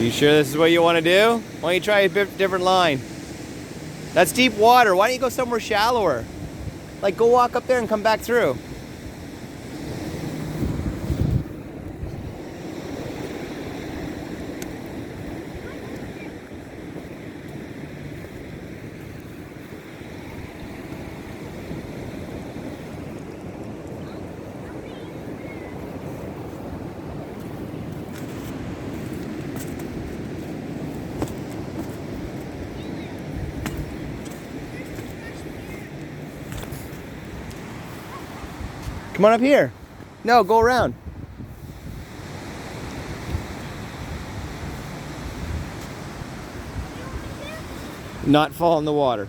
You sure this is what you want to do? Why don't you try a different line? That's deep water. Why don't you go somewhere shallower? Like, go walk up there and come back through. Come on up here. No, go around. Not fall in the water.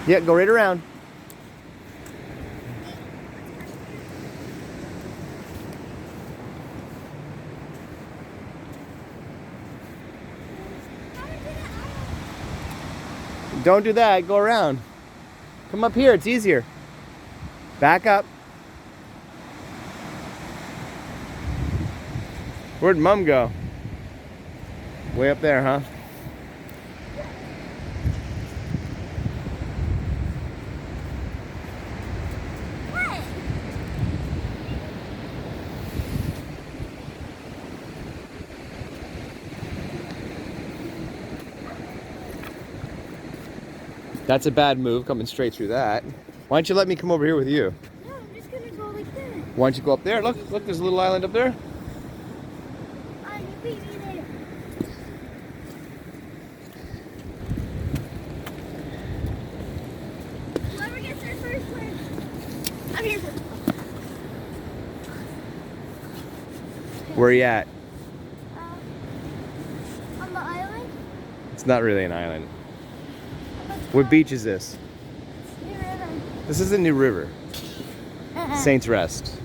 Yeah, go right around. Don't do that, go around. Come up here, it's easier. Back up. Where'd Mom go? Way up there, huh? That's a bad move, coming straight through that. Why don't you let me come over here with you? No, I'm just gonna go like that. Why don't you go up there? Look, look, there's a little island up there. You beat me there. Whoever gets there first wins. I'm here. Where are you at? On the island? It's not really an island. What beach is this? New River. This is a New River. Saints Rest.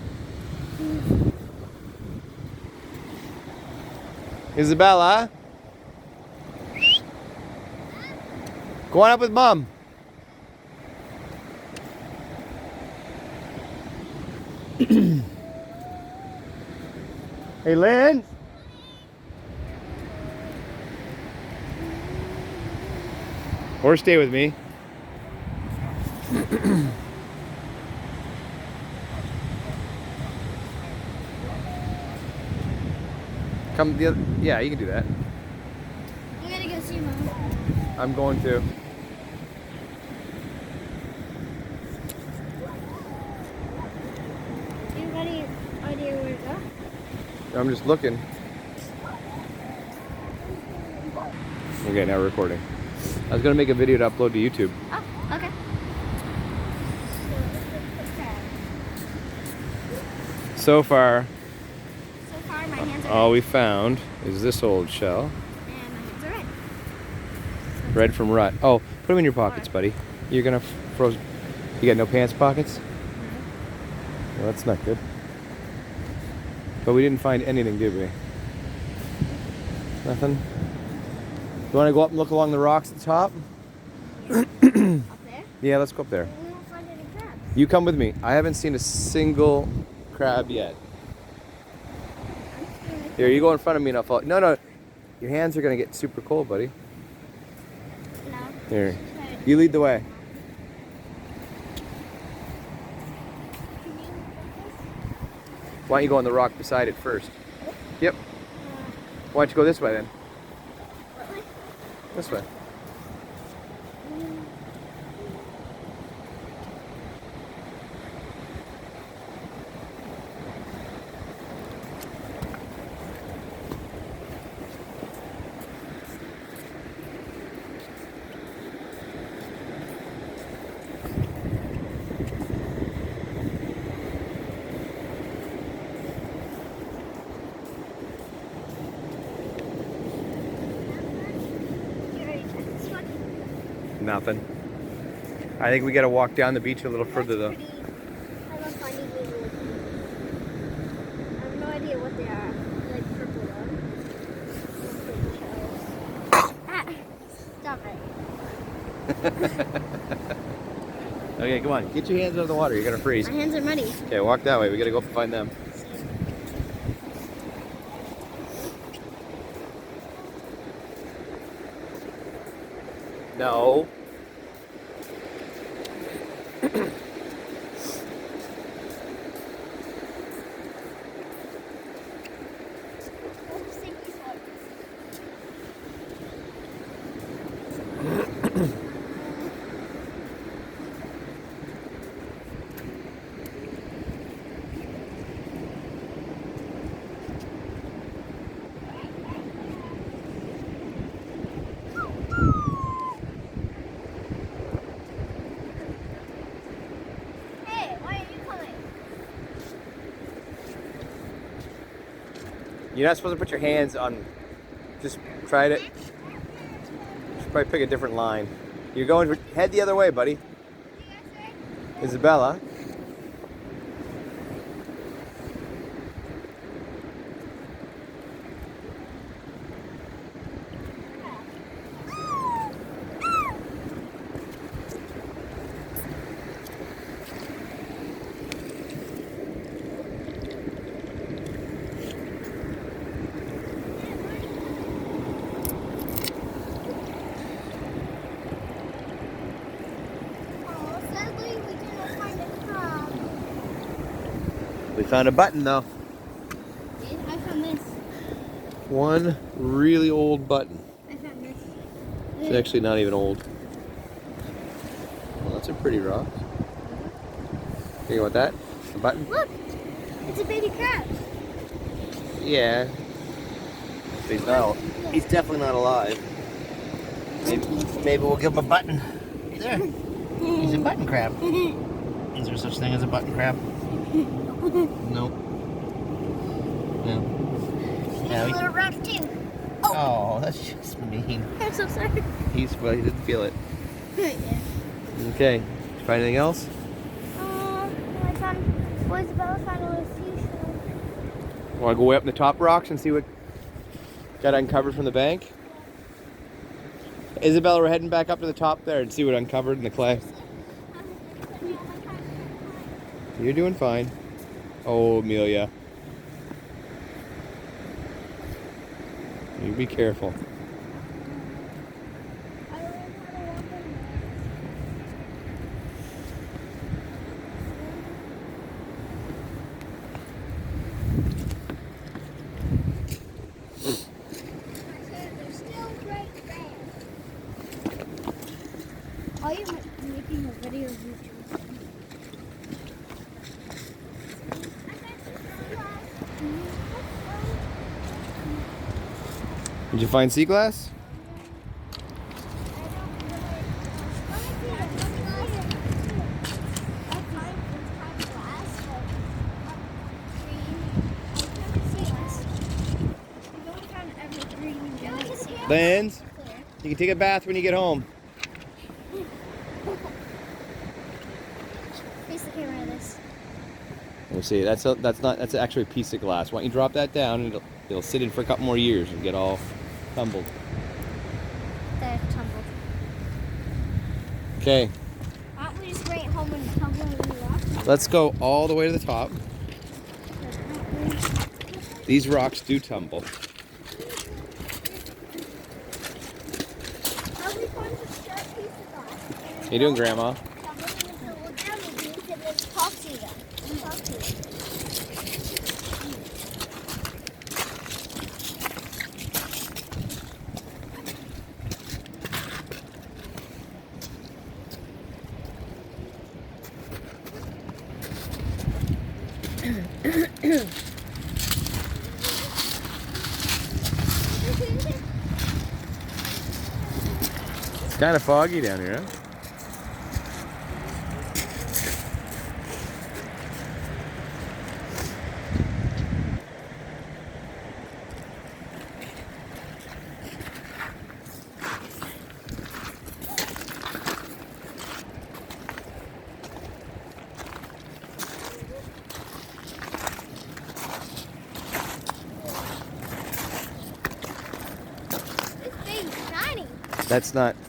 Isabella? Go on up with Mom. Hey, Lynn. Or stay with me. Come the other, yeah, you can do that. I'm gonna go see Mom. I'm going to. You got any idea where to go? I'm just looking. Okay, now we're recording. I was gonna make a video to upload to YouTube. Oh, okay. So far, my hands are all we found is this old shell. and my hands are red. Red from rut. Oh, put them in your pockets, buddy. You're gonna froze. You got no pants pockets? Well, that's not good. But we didn't find anything, did we? Nothing? You want to go up and look along the rocks at the top? Up there? Yeah, let's go up there. We won't find any crabs. You come with me. I haven't seen a single crab yet. Here, you go in front of me and I'll follow. No, no. Your hands are going to get super cold, buddy. No. Here. You lead the way. Why don't you go on the rock beside it first? Yep. Why don't you go this way then? What way? This way. You already tried this one? Nothing. I think we got to walk down the beach a little further though. Pretty. I love finding these little I have no idea what they are. Like purple ones. Ah, stop it. Okay, come on. Get your hands out of the water. You're gonna freeze. My hands are muddy. Okay, walk that way. We gotta go find them. No. Hey, why are you coming? You're not supposed to put your hands on. Just try to. Should probably pick a different line. You're going. Head the other way, buddy. Isabella. Oh, sadly, we didn't find a crab. We found a button though. I found this. One really old button. I found this. It's actually not even old. Well, that's a pretty rock. You want that? A button? Look, it's a baby crab. Yeah. He's not. He's definitely not alive. Maybe we'll give him a button. There. He's a button crab. Is there such thing as a button crab? Nope. No. He's a little rock too. Oh, that's just mean. I'm so sorry. He didn't feel it. Yeah. Okay. Did you find anything else? I found, Isabella found a little seashell. Want to go way up in the top rocks and see what got uncovered from the bank? Isabella, we're heading back up to the top there and see what uncovered in the clay. You're doing fine. Oh, Amelia. You be careful. I learned how to walk in They're still great fans. Are you making a video of you two? Did you find sea glass? Lens, you can take a bath when you get home. Face the camera of this. We'll see. That's actually a piece of glass. Why don't you drop that down and it'll sit in for a couple more years and get all tumbled. That tumbled. Okay, Why don't we just bring it home and tumble in the rock? let's go all the way to the top. These rocks do tumble. How we find a sharp piece of glass? How you doing, Grandma? It's kind of foggy down here, huh?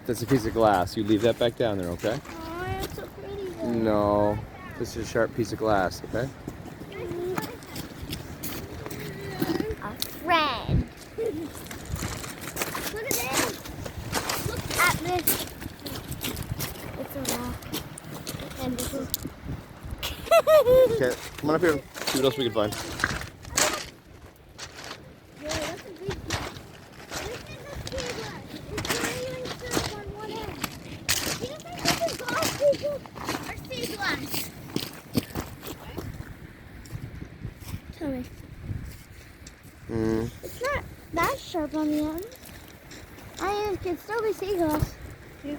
That's a piece of glass. You leave that back down there, okay? Oh, it's so pretty. No, this is a sharp piece of glass, okay? A friend. Look at this. Look at this. It's a rock. And this is. Okay, come on up here. See what else we can find. Yeah, that's a big. This is a big one. It's not even sharp on one end. Do you think this is glass people or sea glass? Tell me. It's not that sharp on the end. It can still be sea glass. Yeah.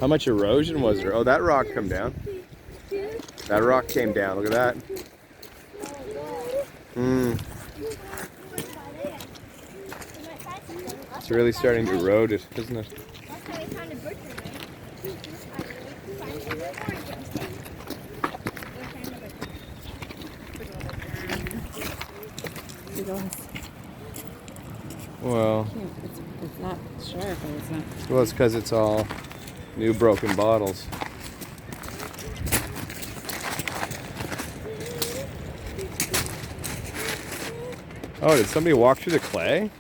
How much erosion was there? Oh, that rock come down. That rock came down. Look at that. It's really starting to erode it, isn't it? That's how we found a bird right? Well, It's not sharp, but it's not. well, it's because it's all new broken bottles. Oh, did somebody walk through the clay?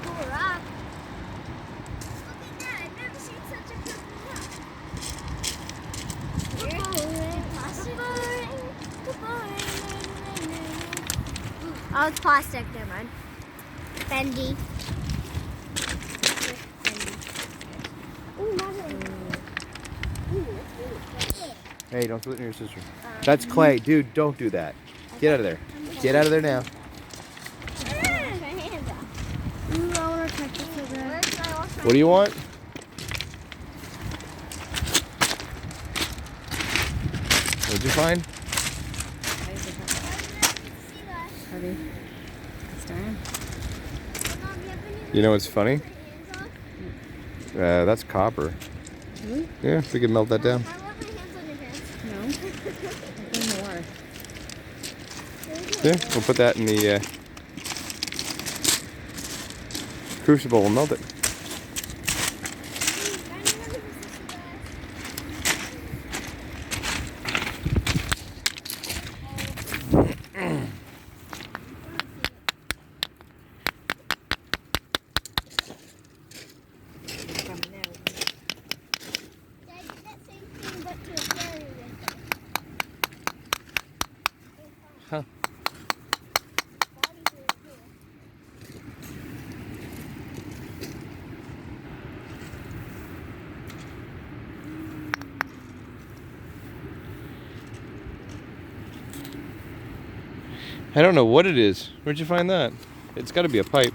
Cool rock. Look at that. I've never seen such a purple rock. Oh, it's plastic. Never mind. Bendy. Ooh, Hey, don't throw it near your sister. That's clay. Dude, don't do that. Get out of there. Get out of there now. What do you want? What'd you find? Heavy. It's iron. You know what's funny? That's copper. Really? Yeah, we can melt that down. I want my hands on your hands. No. Put in the water. Yeah, we'll put that in the crucible. We'll melt it. Huh. I don't know what it is. Where'd you find that? It's got to be a pipe.